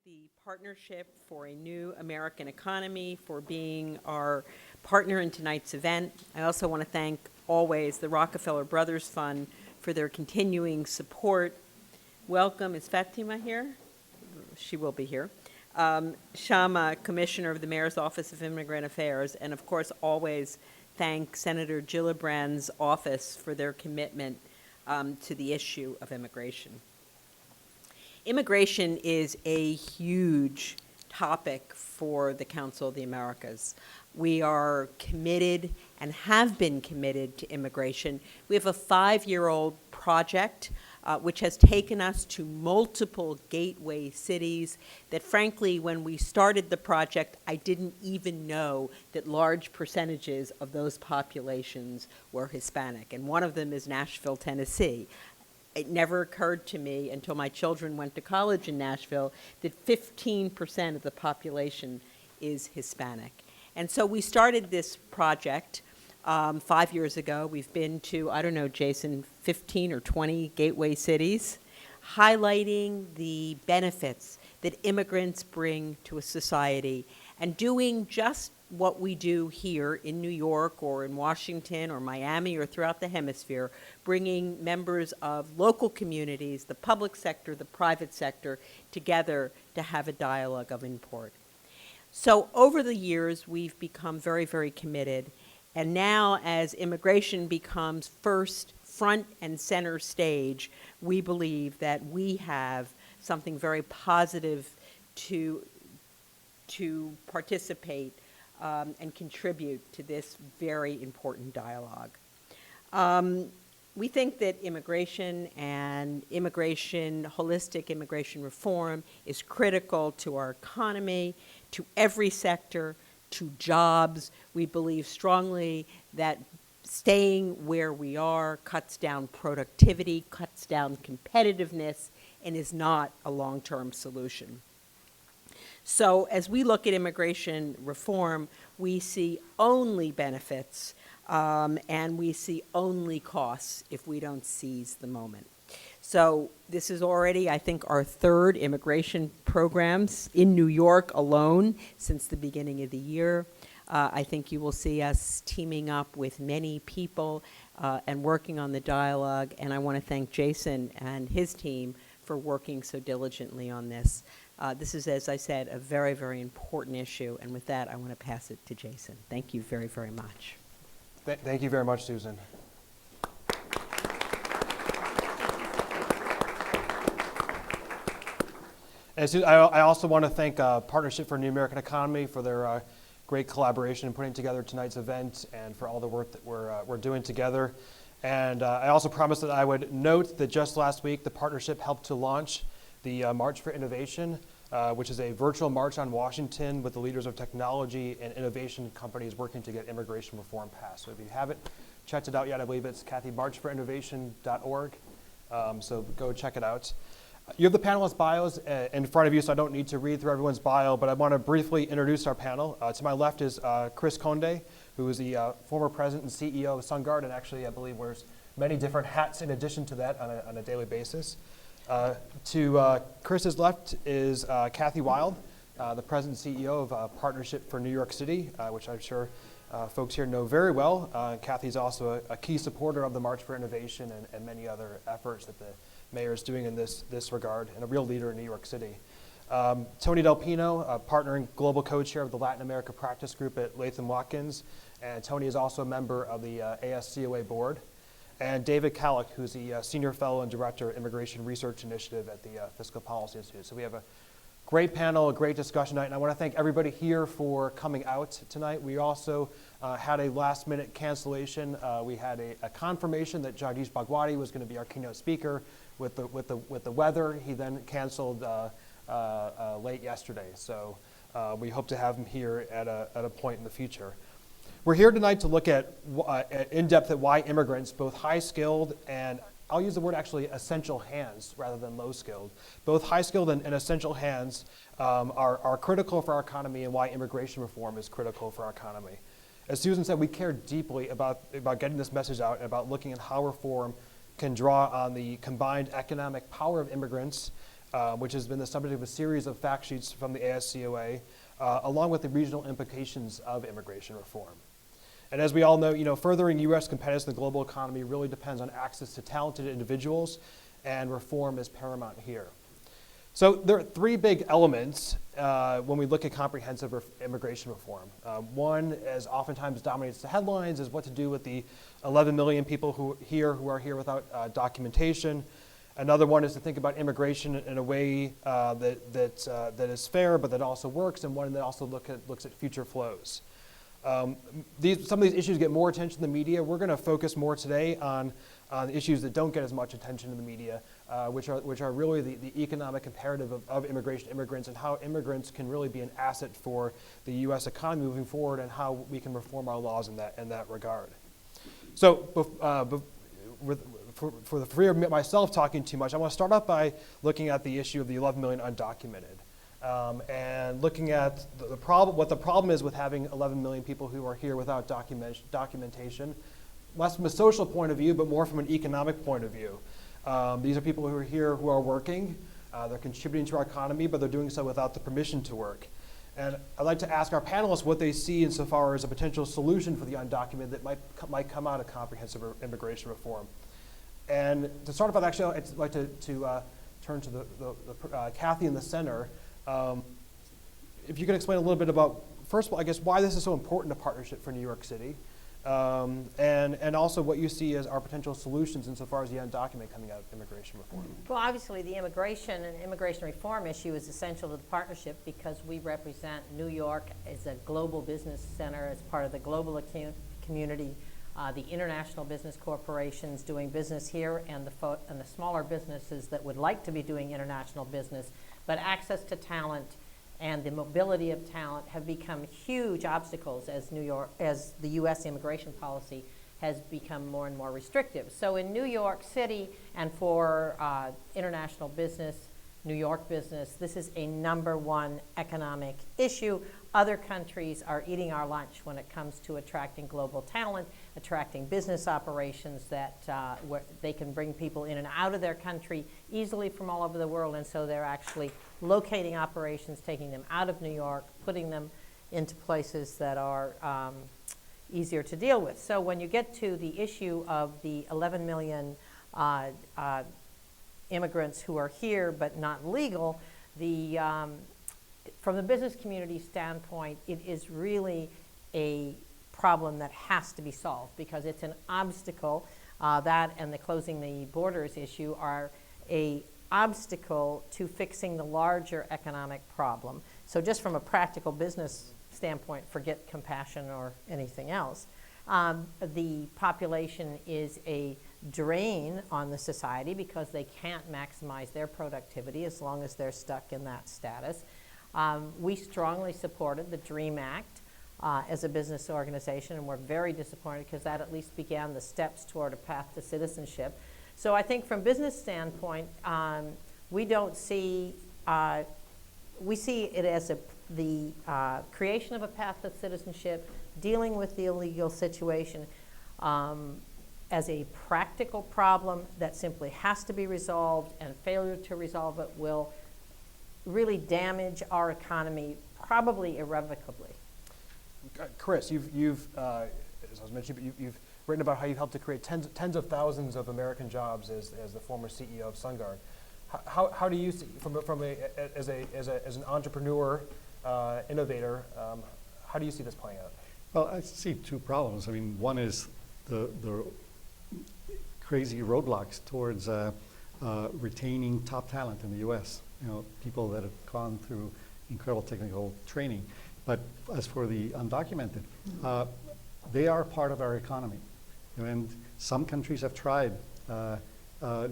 the Partnership for a New American Economy for being our partner in tonight's event. I also want to thank always the Rockefeller Brothers Fund for their continuing support. Welcome, is Fatima here? She will be here. Shama, Commissioner of the Mayor's Office of Immigrant Affairs, and of course always thank Senator Gillibrand's office for their commitment to the issue of immigration. Immigration is a huge topic for the Council of the Americas. We are committed and have been committed to immigration. We have a 5-year-old project which has taken us to multiple gateway cities that frankly, when we started the project, I didn't even know that large percentages of those populations were Hispanic. And one of them is Nashville, Tennessee. It never occurred to me until my children went to college in Nashville that 15% of the population is Hispanic. And so we started this project 5 years ago. We've been to, I don't know, Jason, 15 or 20 gateway cities, highlighting the benefits that immigrants bring to a society and doing just what we do here in New York or in Washington or Miami or throughout the hemisphere, bringing members of local communities, the public sector, the private sector, together to have a dialogue of import. So over the years, we've become very, very committed. And now as immigration becomes first, front and center stage, we believe that we have something very positive to participate and contribute to this very important dialogue. We think that immigration and holistic immigration reform is critical to our economy, to every sector, to jobs. We believe strongly that staying where we are cuts down productivity, cuts down competitiveness, and is not a long-term solution. So as we look at immigration reform, we see only benefits and we see only costs if we don't seize the moment. So this is already, I think, our third immigration programs in New York alone since the beginning of the year. I think you will see us teaming up with many people and working on the dialogue, and I want to thank Jason and his team for working so diligently on this. This is, as I said, a very, very important issue, and with that, I want to pass it to Jason. Thank you very, very much. Thank you very much, Susan. And I also want to thank Partnership for a New American Economy for their great collaboration in putting together tonight's event and for all the work that we're doing together. And I also promised that I would note that just last week, the partnership helped to launch the March for Innovation, which is a virtual march on Washington with the leaders of technology and innovation companies working to get immigration reform passed. So if you haven't checked it out yet, I believe it's kathymarchforinnovation.org. So go check it out. You have the panelists' bios in front of you, so I don't need to read through everyone's bio, but I want to briefly introduce our panel. To my left is Chris Conde, who is the former president and CEO of SunGard, and actually, I believe, wears many different hats in addition to that on a daily basis. To Chris's left is Kathy Wild, the president and CEO of Partnership for New York City, which I'm sure folks here know very well. Kathy's also a key supporter of the March for Innovation and many other efforts that the mayor is doing in this regard, and a real leader in New York City. Tony Del Pino, a partner and global co-chair of the Latin America Practice Group at Latham Watkins, and Tony is also a member of the ASCOA board. And David Kallick, who's the Senior Fellow and Director of Immigration Research Initiative at the Fiscal Policy Institute. So we have a great panel, a great discussion tonight, and I want to thank everybody here for coming out tonight. We also had a last-minute cancellation. We had a confirmation that Jagdish Bhagwati was going to be our keynote speaker. With the weather, he then canceled late yesterday. So we hope to have him here at a point in the future. We're here tonight to look at in depth at why immigrants, both high-skilled and I'll use the word actually essential hands rather than low-skilled. Both high-skilled and essential hands are critical for our economy, and why immigration reform is critical for our economy. As Susan said, we care deeply about getting this message out and about looking at how reform can draw on the combined economic power of immigrants which has been the subject of a series of fact sheets from the ASCOA, along with the regional implications of immigration reform. And as we all know, furthering U.S. competitiveness in the global economy really depends on access to talented individuals, and reform is paramount here. So there are three big elements when we look at comprehensive immigration reform. One, as oftentimes dominates the headlines, is what to do with the 11 million people who are here without documentation. Another one is to think about immigration in a way that is fair, but that also works, and one that also looks at future flows. Some of these issues get more attention in the media. We're going to focus more today on issues that don't get as much attention in the media, which are really the economic imperative of immigration, immigrants, and how immigrants can really be an asset for the U.S. economy moving forward, and how we can reform our laws in that regard. So, for the fear of myself talking too much, I want to start off by looking at the issue of the 11 million undocumented. And looking at what the problem is with having 11 million people who are here without documentation, less from a social point of view, but more from an economic point of view. These are people who are here who are working, they're contributing to our economy, but they're doing so without the permission to work. And I'd like to ask our panelists what they see insofar as a potential solution for the undocumented that might come out of comprehensive immigration reform. And to start off, actually, I'd like to turn to Kathy in the center. If you could explain a little bit about, first of all, I guess, why this is so important a partnership for New York City, and also what you see as our potential solutions insofar as the undocumented coming out of immigration reform. Well, obviously, the immigration and immigration reform issue is essential to the partnership because we represent New York as a global business center, as part of the global community, the international business corporations doing business here, and the smaller businesses that would like to be doing international business. But access to talent and the mobility of talent have become huge obstacles as the U.S. immigration policy has become more and more restrictive. So in New York City, and for international business, New York business, this is a #1 economic issue. Other countries are eating our lunch when it comes to attracting global talent, attracting business operations that where they can bring people in and out of their country easily from all over the world, and so they're actually locating operations, taking them out of New York, putting them into places that are easier to deal with. So when you get to the issue of the 11 million immigrants who are here but not legal, from the business community standpoint, it is really a problem that has to be solved because it's an obstacle. That and the closing the borders issue are a obstacle to fixing the larger economic problem. So just from a practical business standpoint, forget compassion or anything else. The population is a drain on the society because they can't maximize their productivity as long as they're stuck in that status. We strongly supported the DREAM Act as a business organization, and we're very disappointed because that at least began the steps toward a path to citizenship. So I think from business standpoint, we see it as the creation of a path to citizenship, dealing with the illegal situation as a practical problem that simply has to be resolved, and failure to resolve it will really damage our economy, probably irrevocably. Chris, you've as I was mentioning, you've written about how you've helped to create tens of thousands of American jobs as the former CEO of SunGard. How do you see, as an entrepreneur, innovator, how do you see this playing out? Well, I see two problems. I mean, one is the crazy roadblocks towards retaining top talent in the U.S. People that have gone through incredible technical training. But as for the undocumented, they are part of our economy. And some countries have tried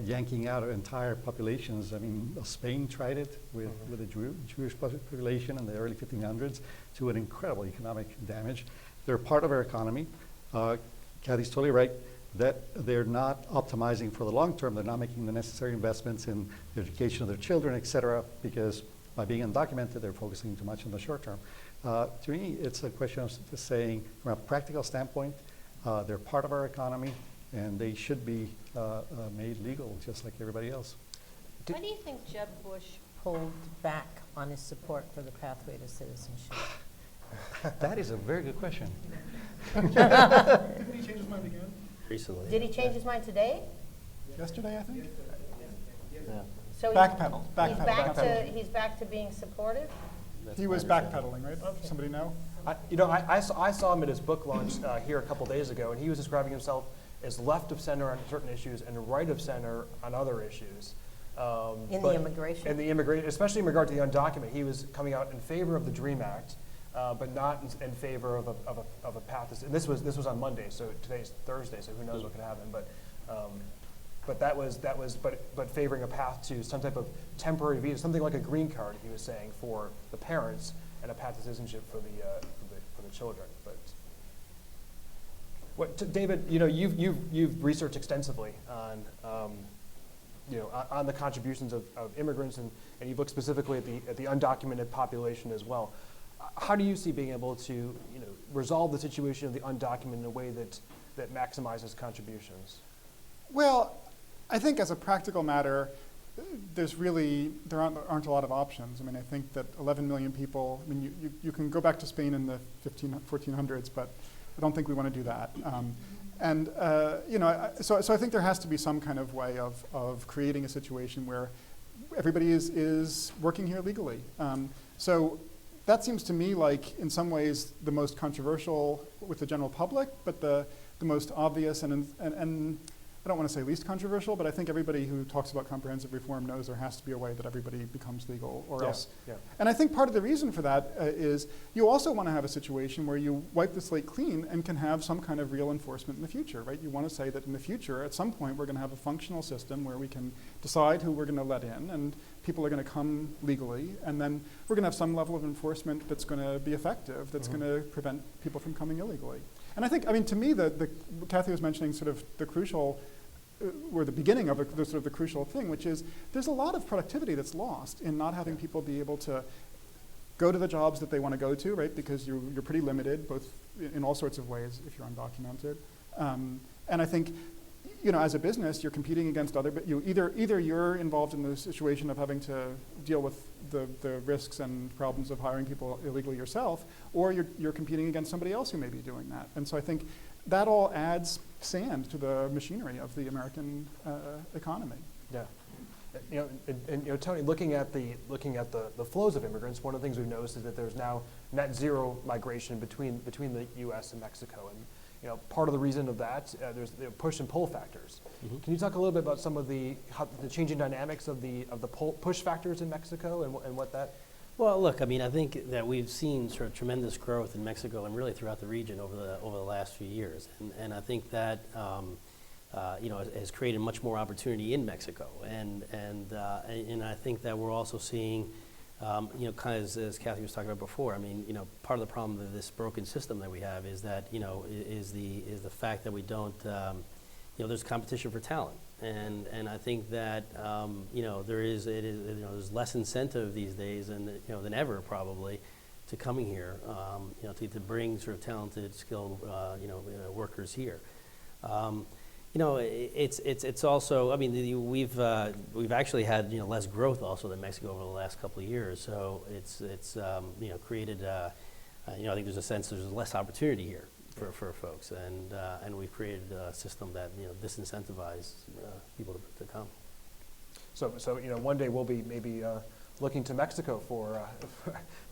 yanking out entire populations. I mean, Spain tried it with the Jewish population in the early 1500s to an incredible economic damage. They're part of our economy. Kathy's totally right that they're not optimizing for the long term. They're not making the necessary investments in the education of their children, et cetera, because by being undocumented, they're focusing too much on the short term. To me, it's a question of just saying, from a practical standpoint, they're part of our economy, and they should be made legal just like everybody else. Why do you think Jeb Bush pulled back on his support for the pathway to citizenship? That is a very good question. Did he change his mind again? Recently. Did he change his mind today? Yesterday, I think? Yeah. So Backpedal, he's back to being supportive? That's He my was understanding. backpedaling, right? Somebody know? I saw him at his book launch here a couple days ago, and he was describing himself as left of center on certain issues and right of center on other issues. In the immigration? In the immigration, especially in regard to the undocumented, he was coming out in favor of the DREAM Act, but not in favor of a path. And this was on Monday, so today's Thursday, so who knows what can happen. But favoring a path to some type of temporary visa, something like a green card, he was saying, for the parents, and a path to citizenship for the children. But David, you've researched extensively on on the contributions of immigrants, and you've looked specifically at the undocumented population as well. How do you see being able to resolve the situation of the undocumented in a way that maximizes contributions? Well, I think as a practical matter, there aren't a lot of options. I mean, I think that 11 million people, I mean, you can go back to Spain in the 1400s, but I don't think we want to do that. So I think there has to be some kind of way of creating a situation where everybody is working here legally. So that seems to me like, in some ways, the most controversial with the general public, but the most obvious and I don't want to say least controversial, but I think everybody who talks about comprehensive reform knows there has to be a way that everybody becomes legal, or else. Yeah. And I think part of the reason for that is you also want to have a situation where you wipe the slate clean and can have some kind of real enforcement in the future, right? You want to say that in the future, at some point, we're going to have a functional system where we can decide who we're going to let in, and people are going to come legally, and then we're going to have some level of enforcement that's going to be effective, that's going to prevent people from coming illegally. And I think, I mean, to me, Kathy was mentioning sort of the crucial, or the beginning of the crucial thing, which is there's a lot of productivity that's lost in not having people be able to go to the jobs that they want to go to, right? Because you're pretty limited, both in all sorts of ways if you're undocumented. And I think, as a business, you're competing against other, but either you're involved in the situation of having to deal with the risks and problems of hiring people illegally yourself, or you're competing against somebody else who may be doing that. And so I think that all adds sand to the machinery of the American economy. Yeah. Tony, looking at the flows of immigrants, one of the things we've noticed is that there's now net zero migration between the U.S. and Mexico, and part of the reason of that, there's the push and pull factors. Mm-hmm. Can you talk a little bit about some of the changing dynamics of the push factors in Mexico and what that? Well, look, I mean, I think that we've seen sort of tremendous growth in Mexico and really throughout the region over the last few years, and I think that has created much more opportunity in Mexico, and I think that we're also seeing, kind of as Kathy was talking about before. I mean, part of the problem of this broken system that we have is that is the fact that we don't, there's competition for talent. And I think that there's less incentive these days than ever probably to coming here, to bring sort of talented, skilled workers here. It's also, I mean, we've actually had less growth also than Mexico over the last couple of years. So it's created I think there's a sense there's less opportunity here for folks, and we've created a system that disincentivizes people to come. So one day we'll be maybe looking to Mexico for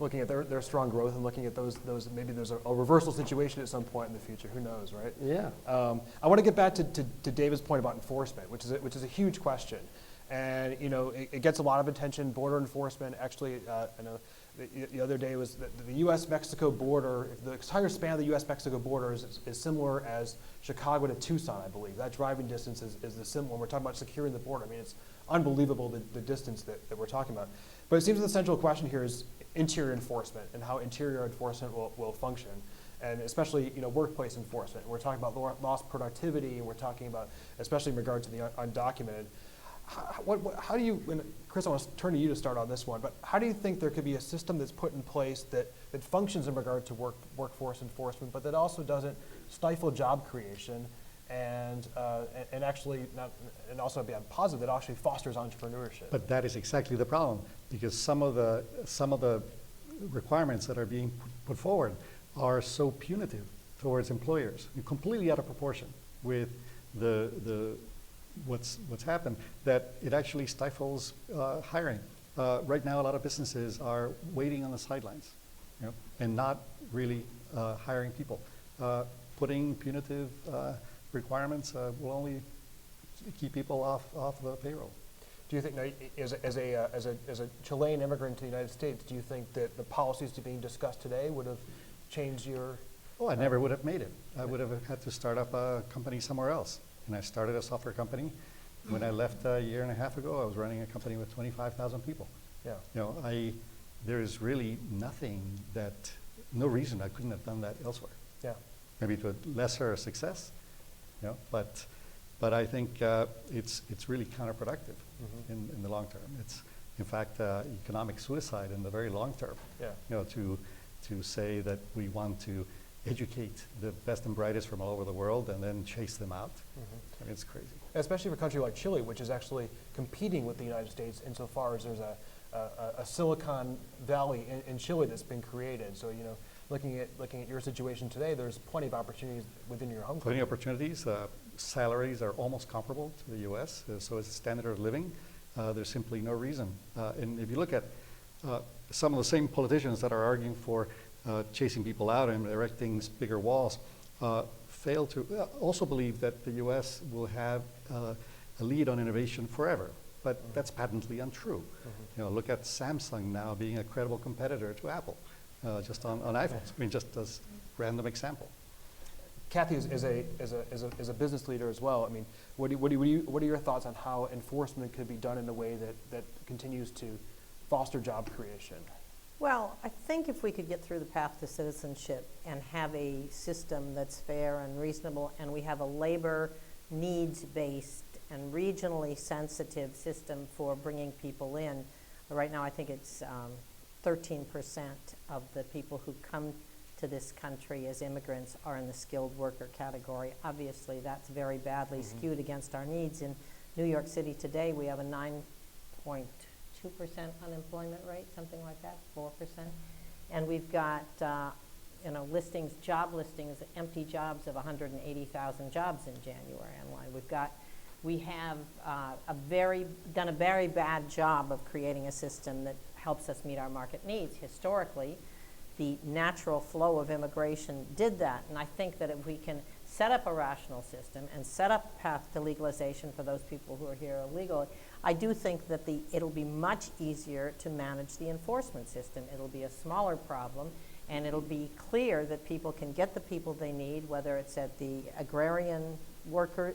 looking at their strong growth and looking at those maybe there's a reversal situation at some point in the future. Who knows, right? Yeah. I want to get back to David's point about enforcement, which is a huge question, and it gets a lot of attention. Border enforcement, actually, I know. The other day was the U.S.-Mexico border, the entire span of the U.S.-Mexico border is similar as Chicago to Tucson, I believe. That driving distance is the similar. When we're talking about securing the border, I mean, it's unbelievable the distance that we're talking about. But it seems the central question here is interior enforcement and how interior enforcement will function, and especially workplace enforcement. We're talking about lost productivity, and we're talking about, especially in regard to the undocumented. How do you, and Chris, I want to turn to you to start on this one, but how do you think there could be a system that's put in place that functions in regard to workforce enforcement, but that also doesn't stifle job creation and actually not, and also be positive, that actually fosters entrepreneurship. But that is exactly the problem, because some of the requirements that are being put forward are so punitive towards employers, completely out of proportion with what's happened, that it actually stifles hiring. Right now, a lot of businesses are waiting on the sidelines, and not really hiring people. Putting punitive requirements will only keep people off the payroll. Do you think, now, as a Chilean immigrant to the United States, do you think that the policies that are being discussed today would have changed your? Oh, I never would have made it. I would have had to start up a company somewhere else. And I started a software company. When I left a year and a half ago, I was running a company with 25,000 people. Yeah. There is really no reason I couldn't have done that elsewhere. Yeah. Maybe to a lesser success, but I think it's really counterproductive in the long term. It's, in fact, economic suicide in the very long term. Yeah. To say that we want to educate the best and brightest from all over the world and then chase them out. I mean, it's crazy. Especially for a country like Chile, which is actually competing with the United States insofar as there's a Silicon Valley in Chile that's been created. So, looking at your situation today, there's plenty of opportunities within your home Plenty country. of opportunities. Salaries are almost comparable to the U.S., so is the standard of living. There's simply no reason. And if you look at some of the same politicians that are arguing for chasing people out and erecting bigger walls, fail to also believe that the U.S. will have a lead on innovation forever. But that's patently untrue. Look at Samsung now being a credible competitor to Apple, just on iPhones. I mean, just as random example. Kathy, as a business leader as well, I mean, what are your thoughts on how enforcement could be done in a way that continues to foster job creation? Well, I think if we could get through the path to citizenship and have a system that's fair and reasonable, and we have a labor needs-based and regionally sensitive system for bringing people in. Right now, I think it's 13% of the people who come to this country as immigrants are in the skilled worker category. Obviously, that's very badly skewed against our needs. In New York City today, we have a 9.2% unemployment rate, something like that, 4%. And we've got job listings, empty jobs of 180,000 jobs in January online. We have done a very bad job of creating a system that helps us meet our market needs. Historically, the natural flow of immigration did that, and I think that if we can set up a rational system and set up a path to legalization for those people who are here illegally, I do think that it'll be much easier to manage the enforcement system. It'll be a smaller problem, and it'll be clear that people can get the people they need, whether it's at the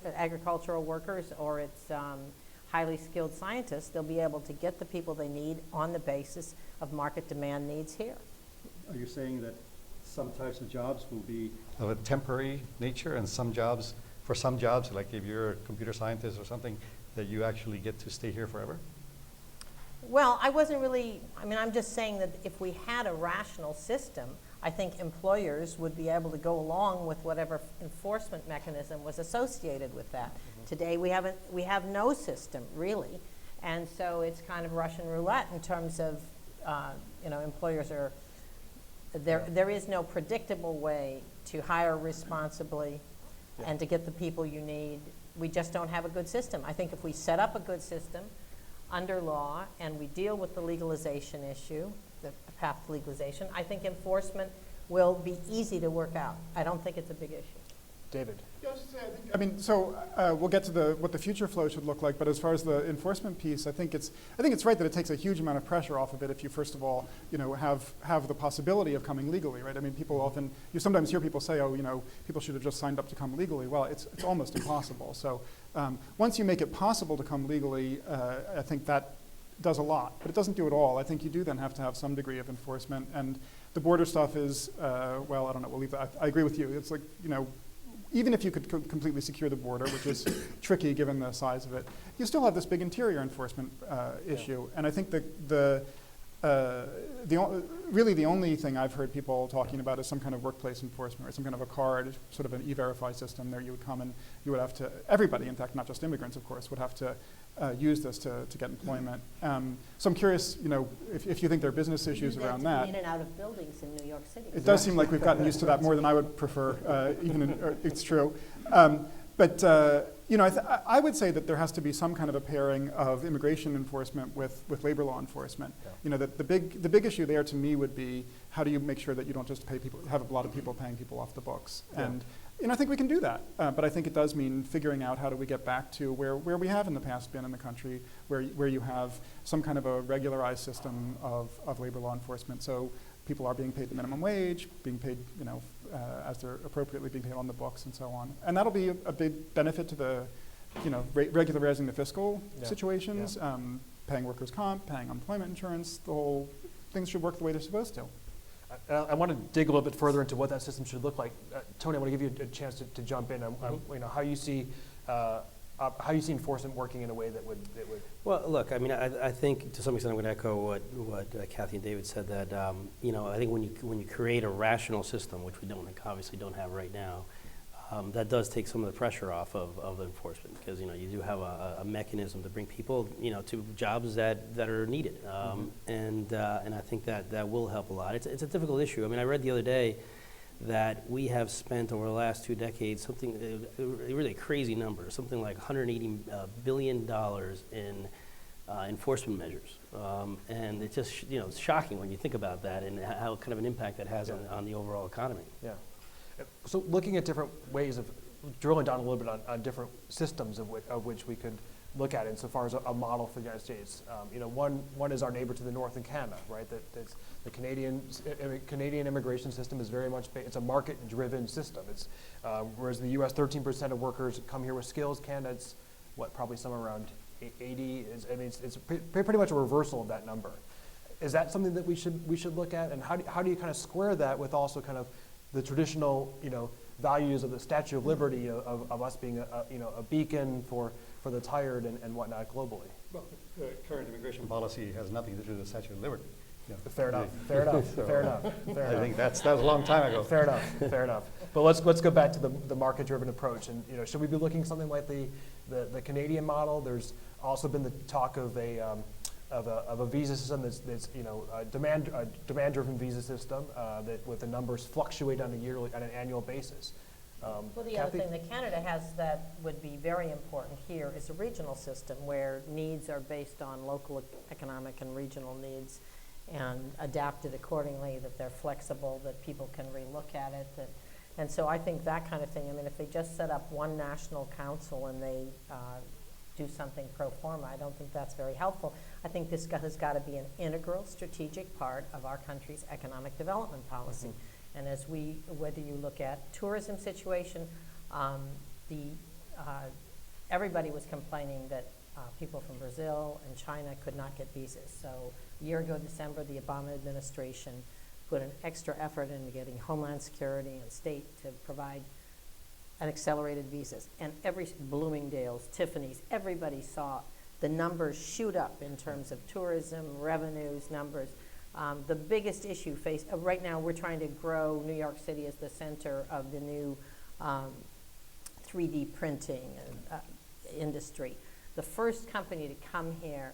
agricultural workers, or it's highly skilled scientists. They'll be able to get the people they need on the basis of market demand needs here. Are you saying that some types of jobs will be of a temporary nature, and for some jobs, like if you're a computer scientist or something, that you actually get to stay here forever? Well, I'm just saying that if we had a rational system, I think employers would be able to go along with whatever enforcement mechanism was associated with that. Today, we have no system, really, and so it's kind of Russian roulette in terms of, employers are, there is no predictable way to hire responsibly and to get the people you need. We just don't have a good system. I think if we set up a good system under law and we deal with the legalization issue, the path to legalization, I think enforcement will be easy to work out. I don't think it's a big issue. David. Yeah, I was just saying, we'll get to what the future flow should look like, but as far as the enforcement piece, I think it's right that it takes a huge amount of pressure off of it if you first of all, have the possibility of coming legally, right? I mean, you sometimes hear people say, people should have just signed up to come legally. Well, it's almost impossible. So once you make it possible to come legally, I think that does a lot, but it doesn't do it all. I think you do then have to have some degree of enforcement, and the border stuff is, I don't know, we'll leave that. I agree with you. It's like, even if you could completely secure the border, which is tricky given the size of it, you still have this big interior enforcement issue. And I think the really the only thing I've heard people talking about is some kind of workplace enforcement or some kind of a card, sort of an e-verify system. There you would come and you would have to, everybody, in fact, not just immigrants, of course, would have to use this to get employment. So I'm curious, if you think there are business issues around that. In and out of buildings in New York City. It does seem like we've gotten used to that more than I would prefer, it's true. But I would say that there has to be some kind of a pairing of immigration enforcement with labor law enforcement. Yeah. The big issue there to me would be how do you make sure that you don't just have a lot of people paying people off the books. Yeah. And I think we can do that, but I think it does mean figuring out how do we get back to where we have in the past been in the country, where you have some kind of a regularized system of labor law enforcement. So people are being paid the minimum wage, being paid, as they're appropriately being paid on the books and so on. And that'll be a big benefit to the, regularizing the fiscal situations, paying workers' comp, paying unemployment insurance, the whole, things should work the way they're supposed to. I want to dig a little bit further into what that system should look like. Tony, I want to give you a chance to jump in. How you see enforcement working in a way that would. Well, look, I think to some extent I'm going to echo what Kathy and David said, that I think when you create a rational system, which we obviously don't have right now, that does take some of the pressure off of enforcement, because you do have a mechanism to bring people to jobs that are needed, and I think that will help a lot. It's a difficult issue. I read the other day that we have spent over the last 2 decades something really crazy number, something like $180 billion in enforcement measures, and it's just it's shocking when you think about that and how kind of an impact that has on the overall economy. Yeah. So looking at different ways of drilling down a little bit on different systems of which we could look at insofar as a model for the United States. One is our neighbor to the north in Canada, right? That's the Canadian immigration system is very much it's a market-driven system. It's whereas the U.S. 13% of workers come here with skills. Canada's probably somewhere around 80. It's pretty much a reversal of that number. Is that something that we should look at? And how do you kind of square that with also kind of the traditional values of the Statue of Liberty of us being a beacon for the tired and whatnot globally? Well, the current immigration policy has nothing to do with the Statue of Liberty. Fair enough. I think that was a long time ago. Fair enough. But let's go back to the market-driven approach. And should we be looking something like the Canadian model? There's also been the talk of a visa system that's a demand-driven visa system that with the numbers fluctuate on an annual basis. Well, the other thing that Canada has that would be very important here is a regional system where needs are based on local economic and regional needs and adapted accordingly, that they're flexible, that people can relook at it. And so I think that kind of thing, if they just set up one national council and they do something pro forma, I don't think that's very helpful. I think this has got to be an integral strategic part of our country's economic development policy. And whether you look at tourism situation, everybody was complaining that people from Brazil and China could not get visas. So a year ago, December, the Obama administration put an extra effort into getting Homeland Security and state to provide an accelerated visas. And Bloomingdale's, Tiffany's, everybody saw the numbers shoot up in terms of tourism, revenues, numbers. The biggest issue right now, we're trying to grow New York City as the center of the new 3D printing industry. The first company to come here,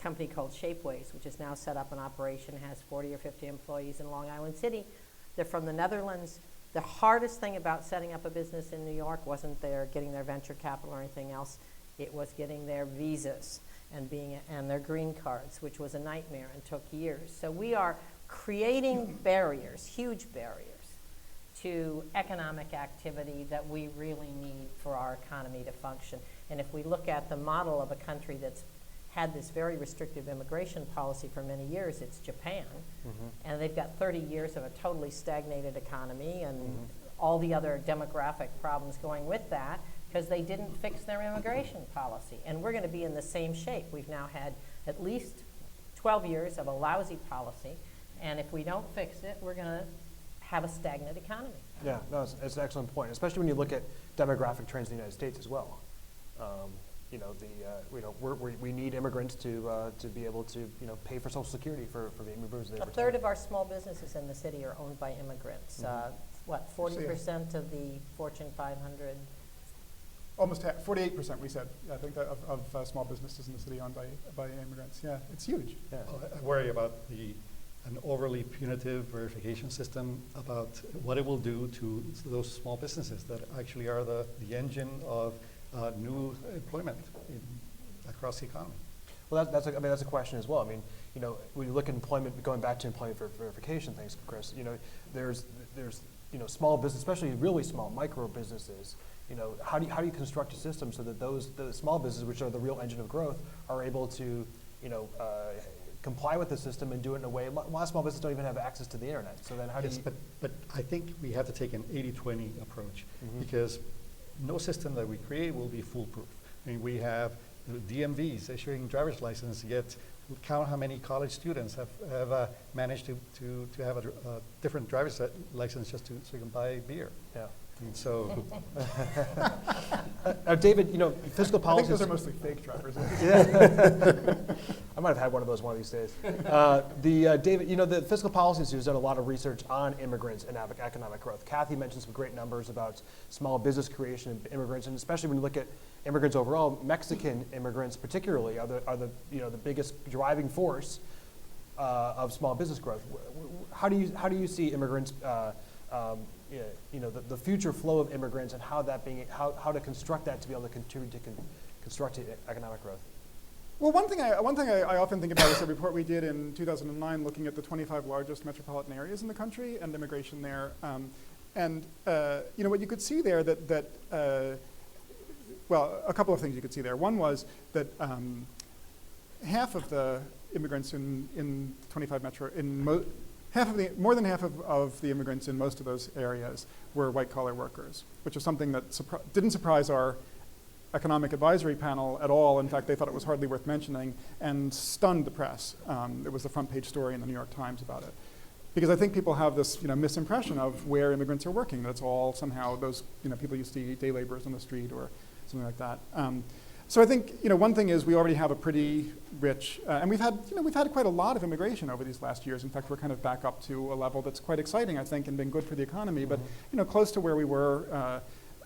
company called Shapeways, which is now set up in operation, has 40 or 50 employees in Long Island City. They're from the Netherlands. The hardest thing about setting up a business in New York wasn't getting their venture capital or anything else. It was getting their visas and their green cards, which was a nightmare and took years. So we are creating barriers, huge barriers, to economic activity that we really need for our economy to function. And if we look at the model of a country that's had this very restrictive immigration policy for many years, it's Japan. And they've got 30 years of a totally stagnated economy and all the other demographic problems going with that, because they didn't fix their immigration policy. And we're going to be in the same shape. We've now had at least 12 years of a lousy policy, and if we don't fix it, we're going to have a stagnant economy. Yeah, no, it's an excellent point, especially when you look at demographic trends in the United States as well. we need immigrants to be able to pay for Social Security for the immigrants. A third of our small businesses in the city are owned by immigrants. What, 40% of the Fortune 500? Almost 48%, we said, I think, of small businesses in the city owned by immigrants. Yeah, it's huge. Yeah. I worry about an overly punitive verification system, about what it will do to those small businesses that actually are the engine of new employment across the economy. Well, that's a question as well. I mean, when you look at employment, going back to employment verification, thanks, Chris. There's small business, especially really small micro businesses. How do you construct a system so that the small businesses, which are the real engine of growth, are able to comply with the system and do it in a way? A lot of small businesses don't even have access to the internet. So then how do you? But I think we have to take an 80-20 approach, because no system that we create will be foolproof. I mean, we have DMVs issuing driver's license, yet count how many college students have managed to have a different driver's license just so you can buy beer. Yeah. And so, David, fiscal I think policies. those are mostly fake drivers. I might have had one of those one of these days. David, the fiscal policy institute has done a lot of research on immigrants and economic growth. Kathy mentioned some great numbers about small business creation and immigrants, and especially when you look at immigrants overall, Mexican immigrants particularly are the biggest driving force of small business growth. How do you see immigrants? The future flow of immigrants and how to construct that to be able to contribute to construct economic growth. Well, one thing I often think about is a report we did in 2009 looking at the 25 largest metropolitan areas in the country and immigration there. What you could see there well, a couple of things you could see there. One was that half of the immigrants in 25 metro, more than half of the immigrants in most of those areas were white-collar workers, which is something that didn't surprise our economic advisory panel at all. In fact, they thought it was hardly worth mentioning and stunned the press. It was the front page story in the New York Times about it. Because I think people have this misimpression of where immigrants are working. That's all somehow those people you see day laborers on the street or something like that. So I think one thing is we already have a pretty rich, and we've had quite a lot of immigration over these last years. In fact, we're kind of back up to a level that's quite exciting, I think, and been good for the economy. But close to where we were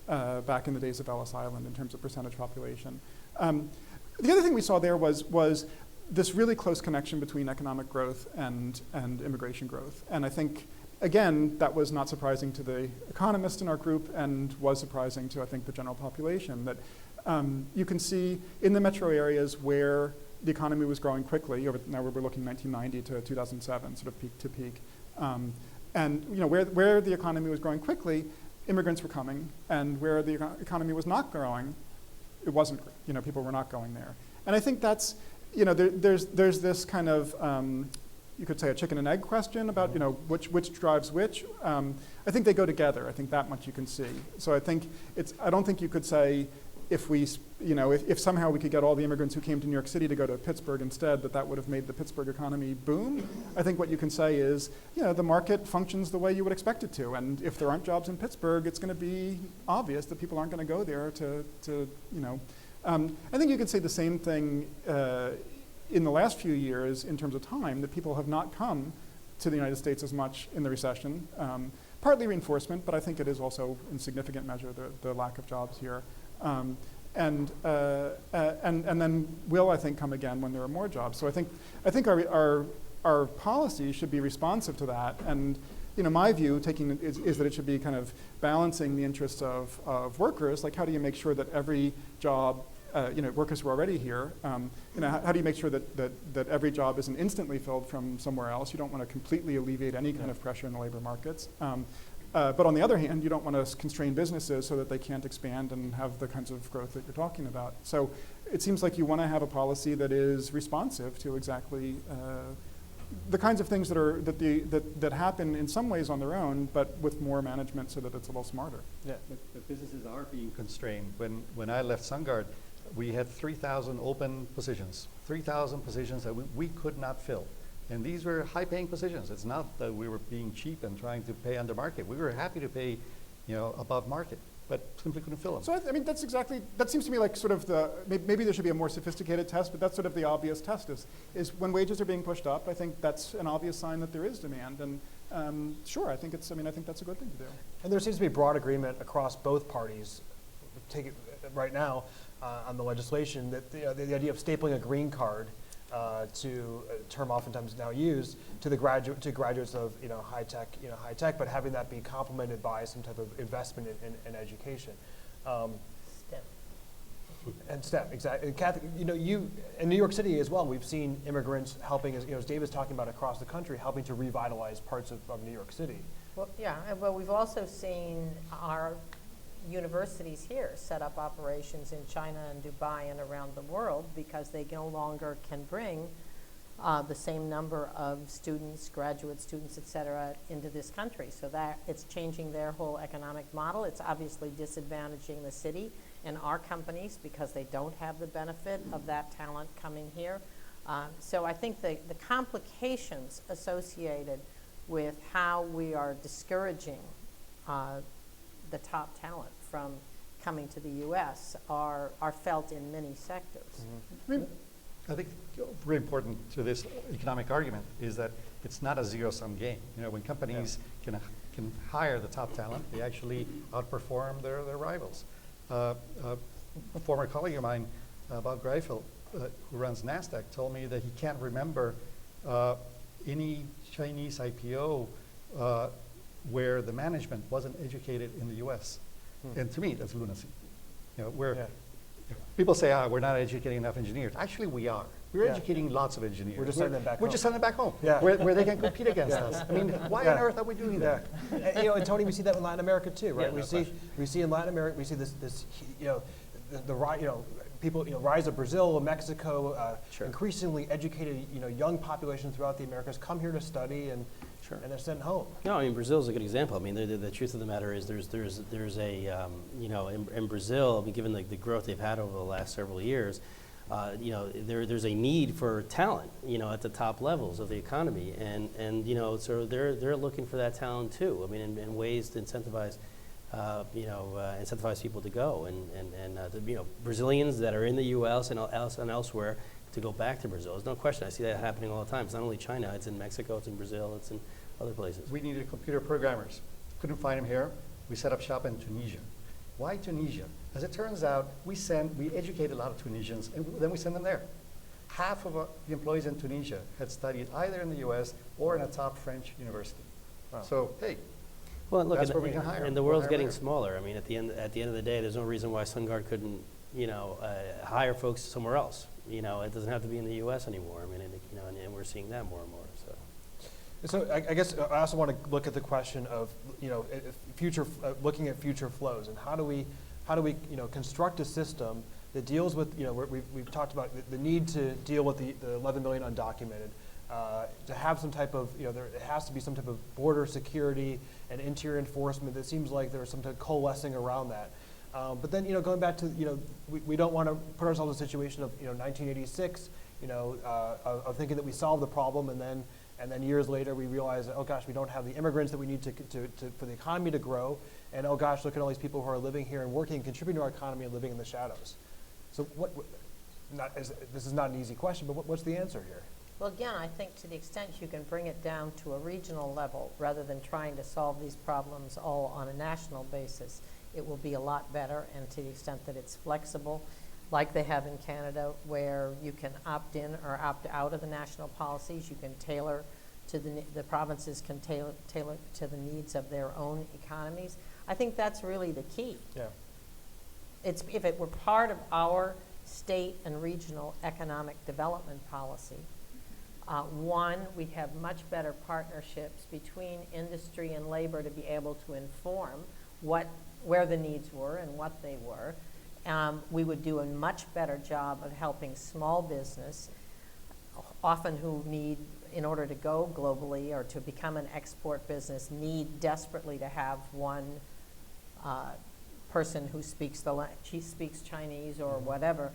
back in the days of Ellis Island in terms of percentage population. The other thing we saw there was this really close connection between economic growth and immigration growth. And I think, again, that was not surprising to the economists in our group and was surprising to, I think, the general population, that you can see in the metro areas where the economy was growing quickly, now we're looking 1990 to 2007, sort of peak to peak, and where the economy was growing quickly, immigrants were coming, and where the economy was not growing, it wasn't, people were not going there. And I think that's, there's this kind of, you could say a chicken and egg question about, which drives which. I think they go together. I think that much you can see. So I don't think you could say if somehow we could get all the immigrants who came to New York City to go to Pittsburgh instead, that would have made the Pittsburgh economy boom. I think what you can say is, the market functions the way you would expect it to. And if there aren't jobs in Pittsburgh, it's going to be obvious that people aren't going to go there I think you could say the same thing in the last few years in terms of time, that people have not come to the United States as much in the recession. Partly reinforcement, but I think it is also in significant measure the lack of jobs here. And then will, I think, come again when there are more jobs. So I think our policy should be responsive to that. And my view is that it should be kind of balancing the interests of workers. Like, how do you make sure that every job, workers who are already here, how do you make sure that every job isn't instantly filled from somewhere else? You don't want to completely alleviate any kind of pressure in the labor markets. But on the other hand, you don't want to constrain businesses so that they can't expand and have the kinds of growth that you're talking about. So it seems like you want to have a policy that is responsive to exactly the kinds of things that happen in some ways on their own, but with more management so that it's a little smarter. Yeah. But businesses are being constrained. When I left SunGard, we had 3,000 open positions, 3,000 positions that we could not fill. And these were high-paying positions. It's not that we were being cheap and trying to pay under market. We were happy to pay, above market. but simply couldn't fill them. So I mean, that seems to me like sort of maybe there should be a more sophisticated test, but that's sort of the obvious test is when wages are being pushed up, I think that's an obvious sign that there is demand. And sure, I think that's a good thing to do. And there seems to be broad agreement across both parties, take it right now, on the legislation that the idea of stapling a green card to a term oftentimes now used to graduates of high tech, but having that be complemented by some type of investment in education. STEM. And STEM, exactly. And Kathy, you in New York City as well, we've seen immigrants helping, as Dave was talking about across the country, helping to revitalize parts of New York City. Well, yeah, well, we've also seen our universities here set up operations in China and Dubai and around the world because they no longer can bring the same number of students, graduate students, et cetera, into this country. So that it's changing their whole economic model. It's obviously disadvantaging the city and our companies because they don't have the benefit of that talent coming here. So I think the complications associated with how we are discouraging the top talent from coming to the U.S. are felt in many sectors. Mm-hmm. I think very important to this economic argument is that it's not a zero-sum game. When companies can hire the top talent, they actually outperform their rivals. A former colleague of mine, Bob Greifeld, who runs NASDAQ, told me that he can't remember any Chinese IPO where the management wasn't educated in the U.S. And to me, that's lunacy. People say, we're not educating enough engineers. Actually, we are. We're educating lots of engineers. We're just sending them back home. We're just sending them back home, Yeah. where they can compete against us. I mean, why on earth are we doing that? And Tony, we see that in Latin America too, right? Yeah, we see in Latin America, we see this people, rise of Brazil, Mexico, Sure. increasingly educated, young population throughout the Americas come here to study and Sure. and they're sent home. No, I mean, Brazil's a good example. I mean, the truth of the matter is there's a, in Brazil, I mean, given the growth they've had over the last several years, there's a need for talent, at the top levels of the economy. And so they're looking for that talent too. I mean, in ways to incentivize, incentivize people to go. And Brazilians that are in the U.S. and elsewhere to go back to Brazil. There's no question. I see that happening all the time. It's not only China. It's in Mexico. It's in Brazil. It's in other places. We needed computer programmers. Couldn't find them here. We set up shop in Tunisia. Why Tunisia? As it turns out, we educate a lot of Tunisians, and then we send them there. Half of the employees in Tunisia had studied either in the U.S. or in a top French university. Wow. So, hey, Well, look, that's where we can hire. and the We'll world's hire getting there. smaller. I mean, at the end of the day, there's no reason why SunGard couldn't, hire folks somewhere else. It doesn't have to be in the U.S. anymore. I mean, and we're seeing that more and more. So I guess I also want to look at the question of looking at future flows and how do we construct a system that deals with we've talked about the need to deal with the 11 million undocumented, to have some type of there has to be some type of border security and interior enforcement. That seems like there's some type of coalescing around that. But then going back to we don't want to put ourselves in a situation of 1986 of thinking that we solved the problem and then years later we realize that, oh gosh, we don't have the immigrants that we need to for the economy to grow, and oh gosh, look at all these people who are living here and working, contributing to our economy and living in the shadows. So this is not an easy question, but what's the answer here? Well, again, I think to the extent you can bring it down to a regional level rather than trying to solve these problems all on a national basis, it will be a lot better. And to the extent that it's flexible, like they have in Canada, where you can opt in or opt out of the national policies, you can tailor to the provinces can tailor to the needs of their own economies. I think that's really the key. Yeah. If it were part of our state and regional economic development policy, one, we'd have much better partnerships between industry and labor to be able to inform where the needs were and what they were. We would do a much better job of helping small business, often who need, in order to go globally or to become an export business, need desperately to have one person who speaks speaks Chinese or whatever.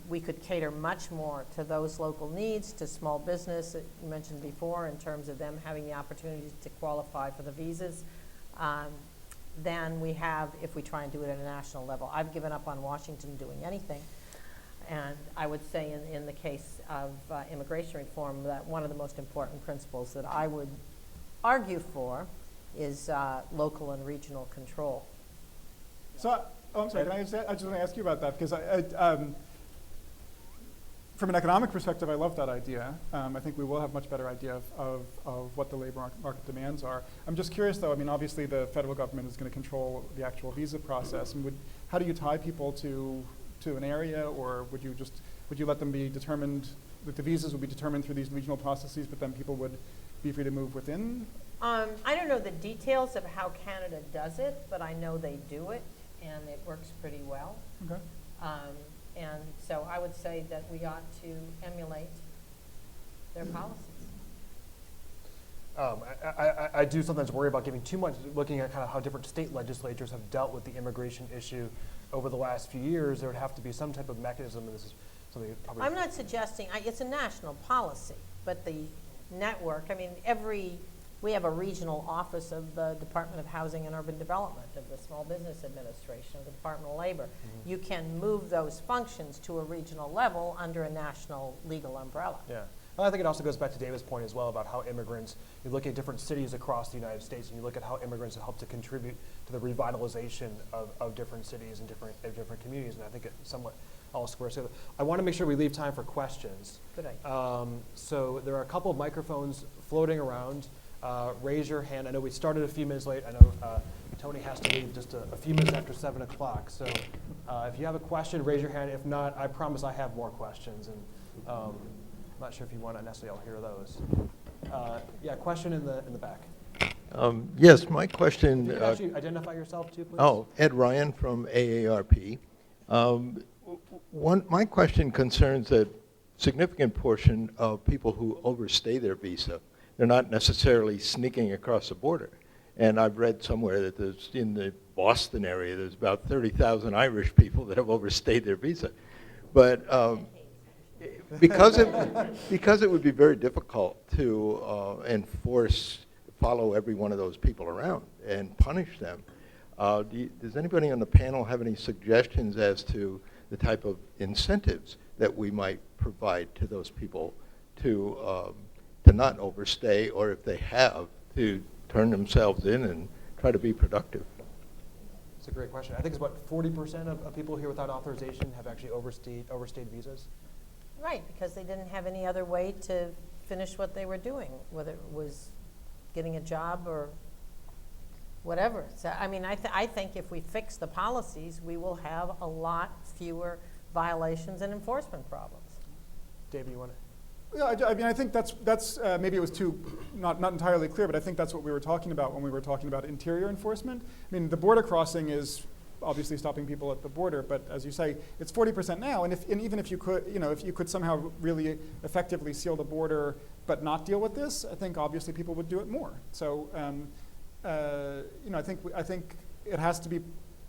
We could cater much more to those local needs, to small business, that you mentioned before, in terms of them having the opportunity to qualify for the visas. than we have if we try and do it at a national level. I've given up on Washington doing anything. And I would say in the case of immigration reform that one of the most important principles that I would argue for is local and regional control. So, I'm sorry, I just want to ask you about that, because from an economic perspective, I love that idea. I think we will have much better idea of what the labor market demands are. I'm just curious, though, I mean, obviously the federal government is going to control the actual visa process, and how do you tie people to an area, or would you let them be determined, that the visas would be determined through these regional processes, but then people would be free to move within? I don't know the details of how Canada does it, but I know they do it, and it works pretty well. Okay. And so I would say that we ought to emulate their policies. I do sometimes worry about giving too much, looking at kind of how different state legislatures have dealt with the immigration issue over the last few years. There would have to be some type of mechanism, and this is something that probably... I'm not suggesting, it's a national policy, but the network, I mean, we have a regional office of the Department of Housing and Urban Development, of the Small Business Administration, of the Department of Labor. Mm-hmm. You can move those functions to a regional level under a national legal umbrella. Yeah. Well, I think it also goes back to David's point as well about how immigrants, you look at different cities across the United States, and you look at how immigrants have helped to contribute to the revitalization of different cities and different communities, and I think it somewhat all squares together. I want to make sure we leave time for questions. Good idea. So there are a couple of microphones floating around. Raise your hand. I know we started a few minutes late. I know Tony has to leave just a few minutes after 7 o'clock. So if you have a question, raise your hand. If not, I promise I have more questions. And I'm not sure if you want to necessarily all hear those. Yeah, question in the back. Yes, my question. Can you actually identify yourself too, please? Oh, Ed Ryan from AARP. My question concerns a significant portion of people who overstay their visa. They're not necessarily sneaking across the border. And I've read somewhere that there's, in the Boston area, there's about 30,000 Irish people that have overstayed their visa. But because it would be very difficult to follow every one of those people around and punish them, does anybody on the panel have any suggestions as to the type of incentives that we might provide to those people to not overstay, or if they have, to turn themselves in and try to be productive? It's a great question. I think it's about 40% of people here without authorization have actually overstayed visas. Right, because they didn't have any other way to finish what they were doing, whether it was getting a job or whatever. So, I mean, I think if we fix the policies, we will have a lot fewer violations and enforcement problems. David, you want to? Yeah, I mean, I think that's maybe it was too not entirely clear, but I think that's what we were talking about when we were talking about interior enforcement. I mean, the border crossing is obviously stopping people at the border, but as you say, it's 40% now. And even if you could, if you could somehow really effectively seal the border but not deal with this, I think obviously people would do it more. So, I think it has to be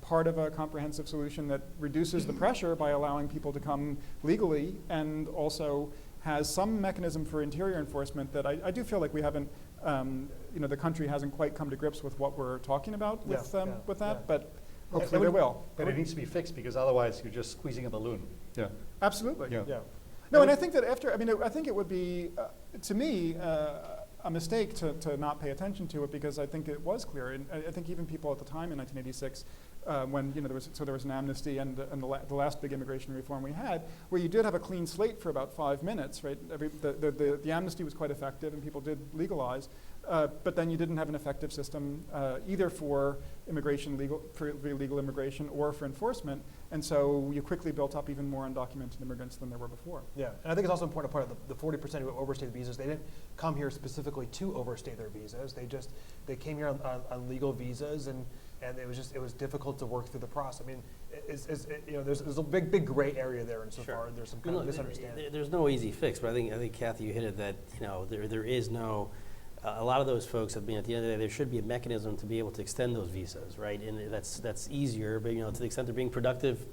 part of a comprehensive solution that reduces the pressure by allowing people to come legally, and also has some mechanism for interior enforcement that I do feel like we haven't, the country hasn't quite come to grips with what we're talking about with that, but hopefully they will. But it needs to be fixed, because otherwise you're just squeezing a balloon. Yeah. Absolutely. Yeah. No, and I think that I think it would be, to me, a mistake to not pay attention to it, because I think it was clear, and I think even people at the time in 1986, when there was an amnesty and the last big immigration reform we had, where you did have a clean slate for about 5 minutes, right? The amnesty was quite effective, and people did legalize, but then you didn't have an effective system either for illegal immigration or for enforcement, and so you quickly built up even more undocumented immigrants than there were before. Yeah, and I think it's also important to point out the 40% who overstayed visas, they didn't come here specifically to overstay their visas. They came here on legal visas, and it was difficult to work through the process. I mean, there's a big gray area there insofar there's some kind of misunderstanding. There's no easy fix, but I think Kathy, you hit it that there is no. A lot of those folks have been, at the end of the day, there should be a mechanism to be able to extend those visas, right? And that's easier, but to the extent they're being productive,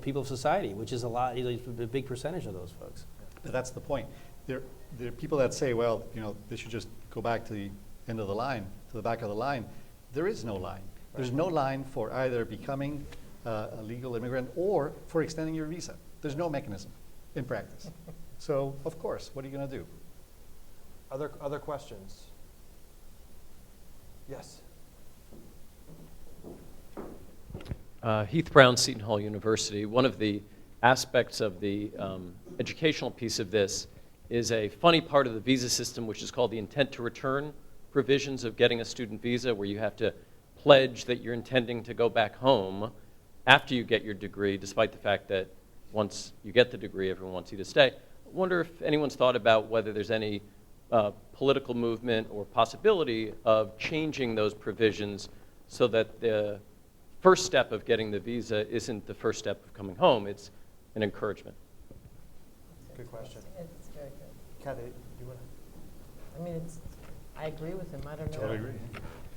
people of society, which is a big percentage of those folks. But that's the point. There are people that say, well, they should just go back to the end of the line, to the back of the line. There is no line. There's no line for either becoming a legal immigrant or for extending your visa. There's no mechanism in practice. So, of course, what are you going to do? Other questions? Yes. Heath Brown, Seton Hall University. One of the aspects of the educational piece of this is a funny part of the visa system, which is called the intent to return provisions of getting a student visa, where you have to pledge that you're intending to go back home after you get your degree, despite the fact that once you get the degree, everyone wants you to stay. I wonder if anyone's thought about whether there's any political movement or possibility of changing those provisions so that the first step of getting the visa isn't the first step of coming home, it's an encouragement. Good question. It's very good. Kathy, do you want to? I mean, I agree with him. I don't know. Totally agree.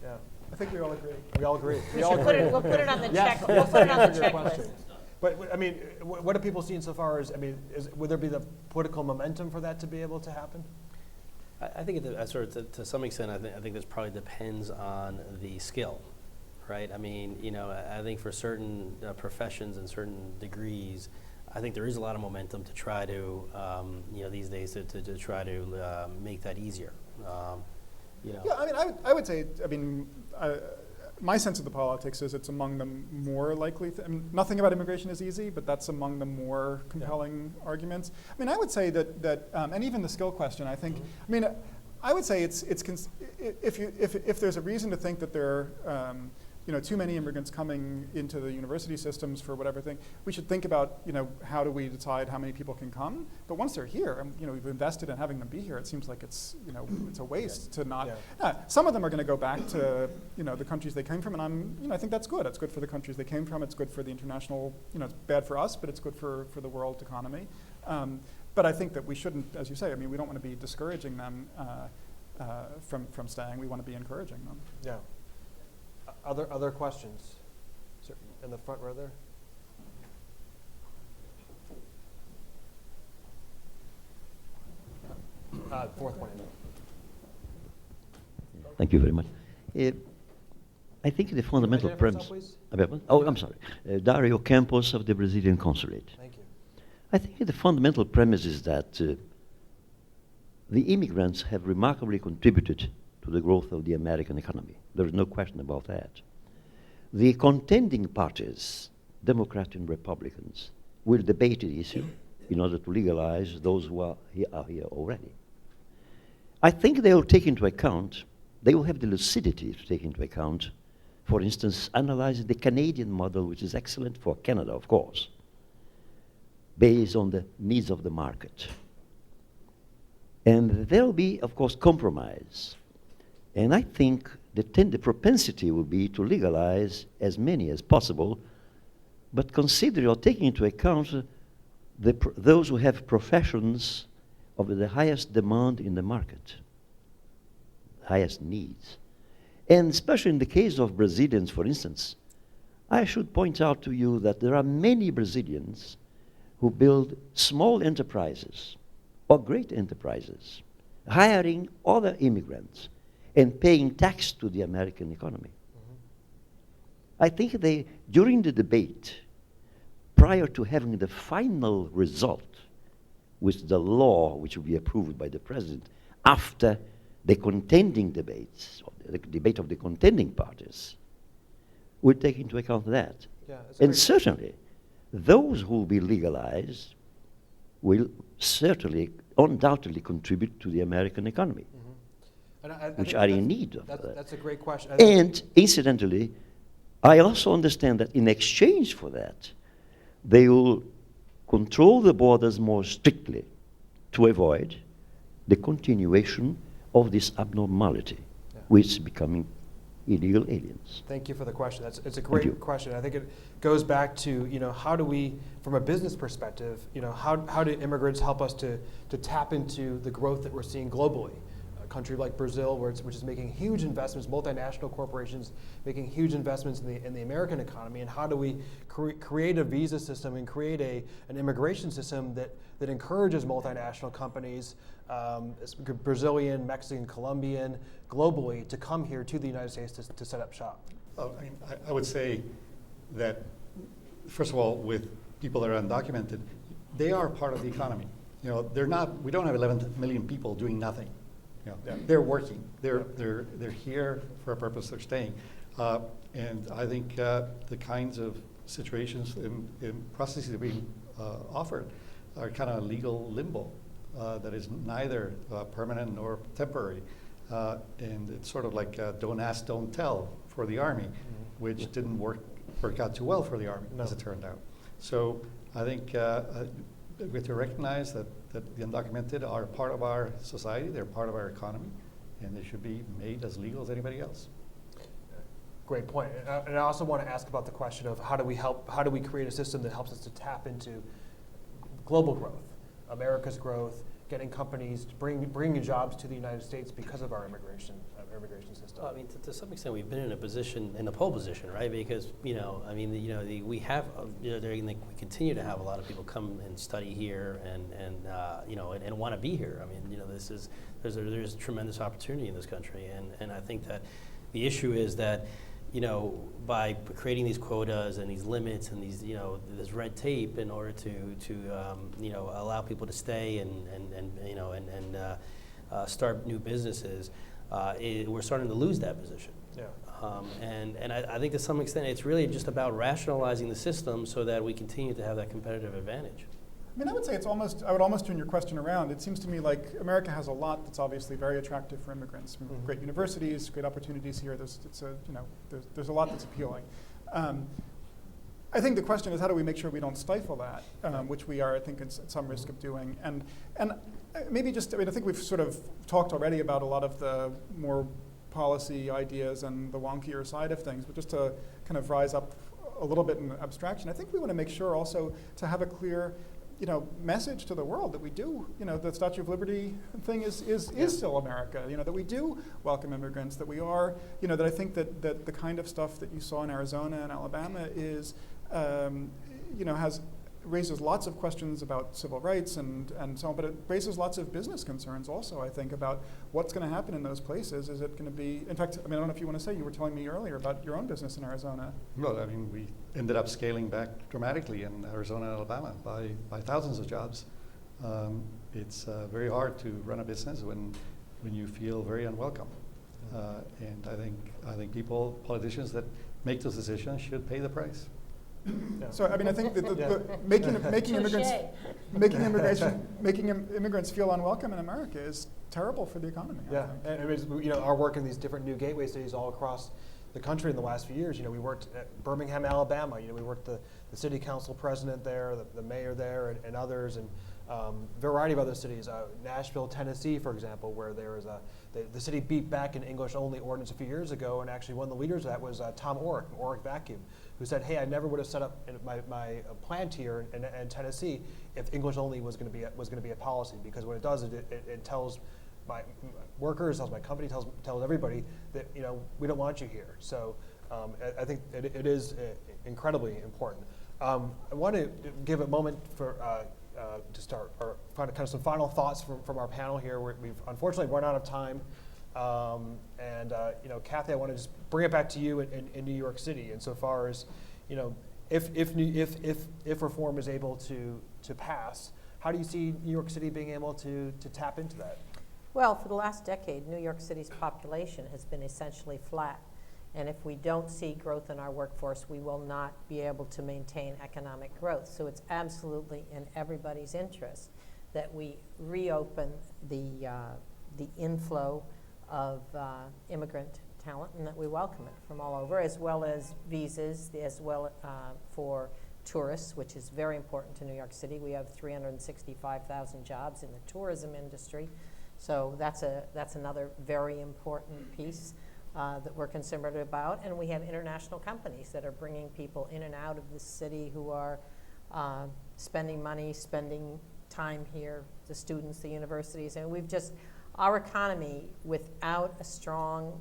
Yeah. I think we all agree. We all agree. We should put it, we'll put it on the Yes, check. yes, We'll put it on the answer your checklist. question. But, I mean, what have people seen so far? Would there be the political momentum for that to be able to happen? I think to some extent, I think this probably depends on the skill, right? I mean, I think for certain professions and certain degrees, I think there is a lot of momentum to try to, these days to try to make that easier. Yeah, I mean, I would say, my sense of the politics is it's among the more likely, nothing about immigration is easy, but that's among the more compelling arguments. I mean, I would say that and even the skill question, I think, I would say if there's a reason to think that there are, too many immigrants coming into the university systems for whatever thing, we should think about, how do we decide how many people can come? But once they're here, and we've invested in having them be here, it seems like it's a waste to not. Yeah. Some of them are going to go back to the countries they came from, and I think that's good. It's good for the countries they came from. It's good for the international. It's bad for us, but it's good for the world economy. But I think that we shouldn't, as you say, we don't want to be discouraging them from staying. We want to be encouraging them. Yeah. Other questions? In the front row there. Fourth one. Thank you very much. I think the fundamental Identify premise. yourself, please. Oh, I'm sorry. Dario Campos of the Brazilian Consulate. Thank you. I think the fundamental premise is that the immigrants have remarkably contributed to the growth of the American economy. There is no question about that. The contending parties, Democrats and Republicans, will debate the issue in order to legalize those who are here already. I think they will take into account, they will have the lucidity to take into account, for instance, analyzing the Canadian model, which is excellent for Canada, of course, based on the needs of the market. And there will be, of course, compromise. And I think the propensity will be to legalize as many as possible, but consider or taking into account those who have professions of the highest demand in the market, highest needs. And especially in the case of Brazilians, for instance, I should point out to you that there are many Brazilians who build small enterprises or great enterprises, hiring other immigrants and paying tax to the American economy. I think during the debate, prior to having the final result, with the law which will be approved by the president, after the contending debates, or the debate of the contending parties, will take into account that. Yeah, and certainly, those who will be legalized will certainly, undoubtedly contribute to the American economy, And which think are in need of that. That's a great question. And incidentally, I also understand that in exchange for that, they will control the borders more strictly to avoid the continuation of this abnormality, which is becoming illegal aliens. Thank you for the question. It's a great question. I think it goes back to, how do we, from a business perspective, how do immigrants help us to tap into the growth that we're seeing globally? A country like Brazil, which is making huge investments, multinational corporations making huge investments in the American economy, and how do we create a visa system and create an immigration system that encourages multinational companies, Brazilian, Mexican, Colombian, globally, to come here to the United States to set up shop? I mean, I would say that, first of all, with people that are undocumented, they are part of the economy. You know, they're not. We don't have 11 million people doing nothing. You know, they're working. They're here for a purpose. They're staying, and I think the kinds of situations and processes that are being offered are kind of legal limbo that is neither permanent nor temporary, and it's sort of like don't ask, don't tell for the Army, which didn't work out too well for the Army, as it turned out. So I think we have to recognize that the undocumented are part of our society, they're part of our economy, and they should be made as legal as anybody else. Great point. And I also want to ask about the question of how do we create a system that helps us to tap into global growth, America's growth, getting companies to bringing jobs to the United States because of our immigration system. Well, I mean, to some extent, we've been in the pole position, right? Because we have, we continue to have a lot of people come and study here, and want to be here. I mean, there's tremendous opportunity in this country, and I think that the issue is that, by creating these quotas and these limits and these, this red tape in order to allow people to stay and start new businesses, we're starting to lose that position. Yeah. And I think to some extent it's really just about rationalizing the system so that we continue to have that competitive advantage. I mean, I would say I would almost turn your question around. It seems to me like America has a lot that's obviously very attractive for immigrants. Great universities, great opportunities here. There's a lot that's appealing. I think the question is, how do we make sure we don't stifle that, which we are, I think, at some risk of doing. And maybe just, I think we've sort of talked already about a lot of the more policy ideas and the wonkier side of things, but just to kind of rise up a little bit in abstraction, I think we want to make sure also to have a clear message to the world that we do, the Statue of Liberty thing is still America, that we do welcome immigrants, that we are, that I think that the kind of stuff that you saw in Arizona and Alabama is, raises lots of questions about civil rights and so on, but it raises lots of business concerns also, I think, about what's going to happen in those places. Is it going to be, in fact, I mean, I don't know if you want to say, you were telling me earlier about your own business in Arizona. Well, I mean, we ended up scaling back dramatically in Arizona and Alabama by thousands of jobs. It's very hard to run a business when you feel very unwelcome. And I think politicians that make those decisions should pay the price. Yeah. So I mean, I think that making immigrants feel unwelcome in America is terrible for the economy. Yeah, and I mean, our work in these different new gateway cities all across the country in the last few years. We worked at Birmingham, Alabama. We worked the city council president there, the mayor there, and others, and a variety of other cities. Nashville, Tennessee, for example, where there was the city beat back an English-only ordinance a few years ago, and actually one of the leaders of that was Tom Orrick, from Orrick Vacuum, who said, "Hey, I never would have set up my plant here in Tennessee if English only was going to be a policy, because what it does is it tells my workers, tells my company, tells everybody that we don't want you here." So I think it is incredibly important. I want to give a moment for to start or kind of some final thoughts from our panel here. We've unfortunately run out of time. Kathy, I want to just bring it back to you in New York City, insofar as, if reform is able to pass, how do you see New York City being able to tap into that? Well, for the last decade, New York City's population has been essentially flat. And if we don't see growth in our workforce, we will not be able to maintain economic growth. So it's absolutely in everybody's interest that we reopen the inflow of immigrant talent, and that we welcome it from all over, as well as visas, as well for tourists, which is very important to New York City. We have 365,000 jobs in the tourism industry, so that's another very important piece that we're concerned about. And we have international companies that are bringing people in and out of the city who are spending money, spending time here, the students, the universities, and our economy, without a strong,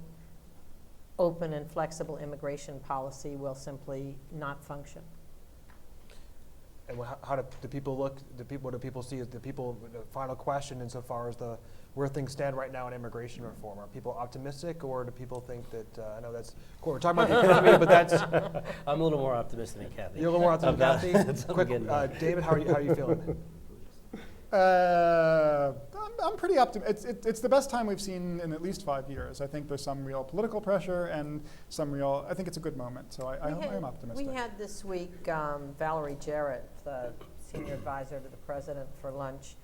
open and flexible immigration policy, will simply not function. And how do people look? What do people see as the final question insofar as where things stand right now in immigration reform? Are people optimistic, or do people think that I know that's we're talking about the economy, but that's I'm a little more optimistic than Kathy. you're a little more optimistic. About- Quick, getting done. David, how are you feeling? I'm pretty optimistic. It's the best time we've seen in at least 5 years. I think there's some real political pressure and I think it's a good moment. So I am optimistic. We had this week Valerie Jarrett, the senior advisor to the president, for lunch,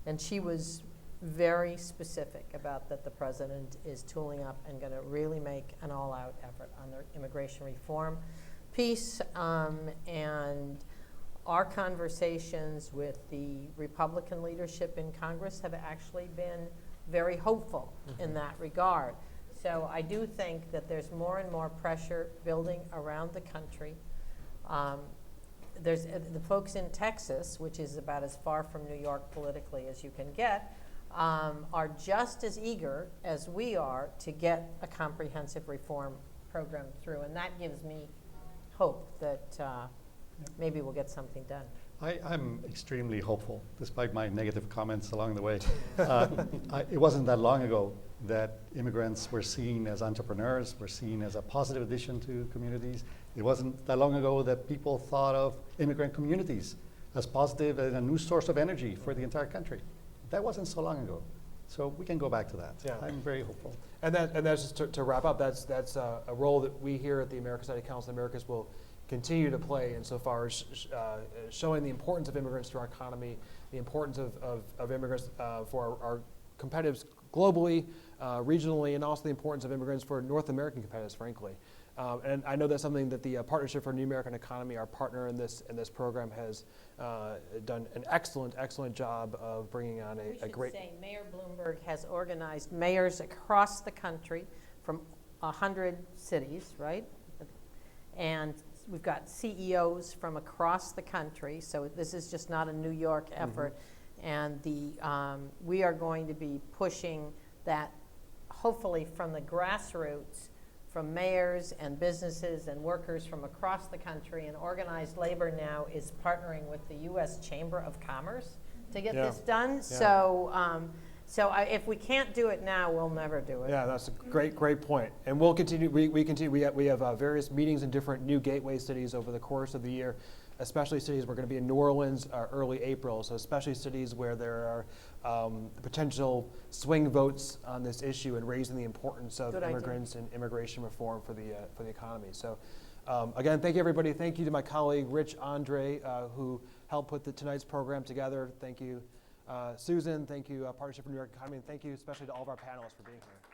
and she was very specific about that the president is tooling up and going to really make an all-out effort on the immigration reform piece, and our conversations with the Republican leadership in Congress have actually been very hopeful in that regard. So I do think that there's more and more pressure building around the country. There's the folks in Texas, which is about as far from New York politically as you can get, are just as eager as we are to get a comprehensive reform program through. And that gives me hope that maybe we'll get something done. I'm extremely hopeful, despite my negative comments along the way. It wasn't that long ago that immigrants were seen as entrepreneurs, were seen as a positive addition to communities. It wasn't that long ago that people thought of immigrant communities as positive and a new source of energy for the entire country. That wasn't so long ago. So we can go back to that. Yeah. I'm very hopeful. And that's just to wrap up. That's a role that we here at the American Study Council of the Americas will continue to play insofar as showing the importance of immigrants to our economy, the importance of immigrants for our competitiveness globally, regionally, and also the importance of immigrants for North American competitiveness, frankly. And I know that's something that the Partnership for New American Economy, our partner in this program, has done an excellent job of bringing on a great. We should say Mayor Bloomberg has organized mayors across the country from 100 cities, right? And we've got CEOs from across the country, so this is just not a New York effort. And we are going to be pushing that, hopefully from the grassroots, from mayors and businesses and workers from across the country. And organized labor now is partnering with the U.S. Chamber of Commerce to get this done. Yeah. So if we can't do it now, we'll never do it. Yeah, that's a great point. And we'll continue. We continue. We have various meetings in different new gateway cities over the course of the year, especially cities. We're going to be in New Orleans early April, so especially cities where there are potential swing votes on this issue and raising the importance of immigrants and immigration reform for the economy. So again, thank you, everybody. Thank you to my colleague, Rich Andre, who helped put tonight's program together. Thank you. Susan, thank you, Partnership for New York Economy, and thank you especially to all of our panelists for being here.